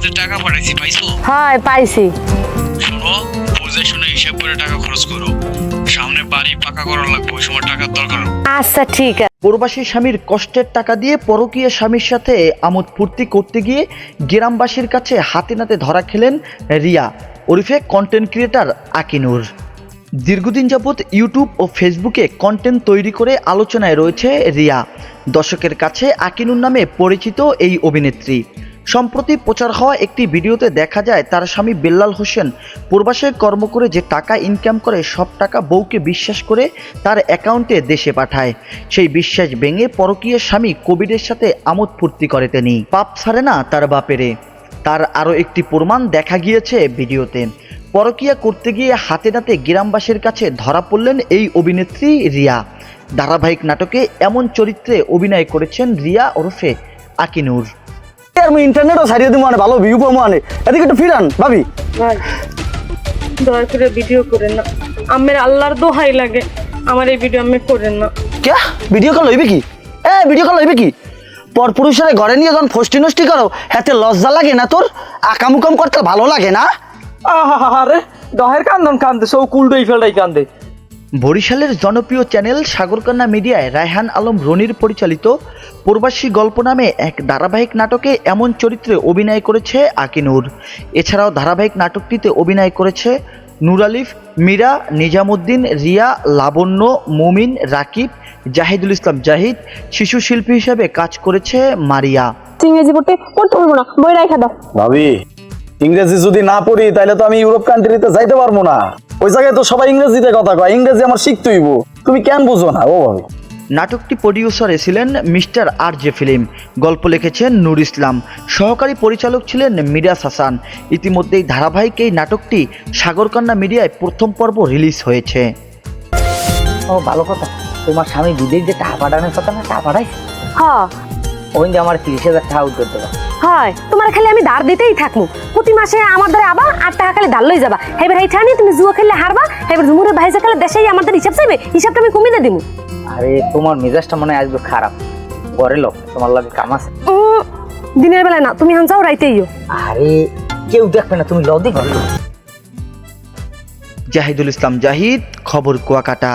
যে টাকা পাঠাইছি পাইছো? হ্যাঁ পাইছি। শোনো, বুঝে শুনে হিসাব করে টাকা খরচ করো। সামনে বাড়ি পাকা করা লাগবে, ওই সময় টাকার দরকার। আচ্ছা ঠিক আছে। প্রবাসী স্বামীর কষ্টের টাকা দিয়ে পরকীয়া স্বামীর সাথে আমোদ ফুর্তি করতে গিয়ে গ্রামবাসীর কাছে হাতে নাতে ধরা খেলেন রিয়া ওরফে কন্টেন্ট ক্রিয়েটর আকিনুর। দীর্ঘদিন যাবৎ ইউটিউব ও ফেসবুকে কন্টেন্ট তৈরি করে আলোচনায় রয়েছে রিয়া। দর্শকের কাছে আকিনুর নামে পরিচিত এই অভিনেত্রী। সম্প্রতি প্রচার হওয়া একটি ভিডিওতে দেখা যায় তার স্বামী বেল্লাল হোসেন প্রবাসে কর্ম করে যে টাকা ইনকাম করে সব টাকা বউকে বিশ্বাস করে তার অ্যাকাউন্টে দেশে পাঠায়। সেই বিশ্বাস ভেঙে পরকীয়া স্বামী কবিরের সাথে আমোদ ফুর্তি করে তিনি। পাপ ছাড়ে না তার বাপেরে। তার আরও একটি প্রমাণ দেখা গিয়েছে ভিডিওতে। পরকীয়া করতে গিয়ে হাতে নাতে গ্রামবাসীর কাছে ধরা পড়লেন এই অভিনেত্রী রিয়া। ধারাবাহিক নাটকে এমন চরিত্রে অভিনয় করেছেন রিয়া ওরফে আকিনুর। আমি ইন্টারনেটও ছাড়িয়ে দিব মানে ভালো ভিউ পাবো মানে এদিকে একটু ফিরান ভাবি। ভাই দয়া করে ভিডিও করেন না, আমের আল্লাহর দোহাই লাগে, আমার এই ভিডিও আমি করেন না। কে ভিডিও কল হইবে কি? ভিডিও কল হইবে কি? পর পুরুষের ঘরে নিয়ে যখন ফষ্টি নষ্টি করো হাতে লজ্জা লাগে না তোর? আকামুকাম করতে ভালো লাগে না? আরে দহের কান্দন কান্দে সৌ কুলডই ফেলডাই কান্দে। বরিশালের জনপ্রিয় চ্যানেল সাগরকন্যা মিডিয়ায় রায়হান আলম রনির পরিচালিত প্রবাসী গল্প নামে এক ধারাবাহিক নাটকে এমন চরিত্রে অভিনয় করেছে আকিনুর। এছাড়াও ধারাবাহিক নাটকটিতে অভিনয় করেছে নূর আলিফ, মীরা, নিজামুদ্দিন, রিয়া, লাবণ্য, মুমিন, রাকিব, জাহিদুল ইসলাম জাহিদ। শিশু শিল্পী হিসেবে কাজ করেছে মারিয়া। ইংরেজি পড়তে পারবো না, বই রাখা দাও। ভাবি ইংরেজি যদি না পড়ি তাহলে তো আমি ইউরোপ কান্ট্রিতে যাইতে পারবো না। ওই জায়গায় তো সবাই ইংরেজিতে কথা কয়, ইংরেজি আমার শিখতে হইব। তুমি কেন বুঝো না? ও ভাবি নাটকটি প্রডিউসারে ছিলেন মিস্টার আর জে ফিল্ম। গল্প লিখেছেন নূর ইসলাম। সহকারী পরিচালক ছিলেন মিরাজ হাসান। ইতিমধ্যেই ধারাবাহিক এই নাটকটি সাগরকন্যা মিডিয়ায় প্রথম পর্ব রিলিজ হয়েছে। ও ভালো কথা, তোমার স্বামী বিদেশ যে টাকা পাঠানোর কথা না, টাকা পাঠাই হ্যাঁ ওই যে আমার 30,000 টাকা উদ্যোগ দেবা। হয়, তোমার খালি আমি ধার দিতেই থাকবো। প্রতি মাসে আমার দ্বারা আবার 8 টাকা খালি ধার লই যাবা। এবার এই ঠানি তুমি জুয়া খেললে হারবা, এবার ঝুমুরে ভাইজা খেলে দেশেই আমাদের হিসাব চাইবে, হিসাবটা আমি কমিয়ে দিব। আরে তোমার মেজাজটা মনে হয় আজকে খারাপ। ঘরে লোক তোমার লাগে কাম আছে। দিনের বেলায় না, তুমি হান যাও রাইতেইও। আরে কেউ দেখবে না, তুমি লদি ঘরে। জাহিদুল ইসলাম জাহিদ, খবর কুয়াকাটা।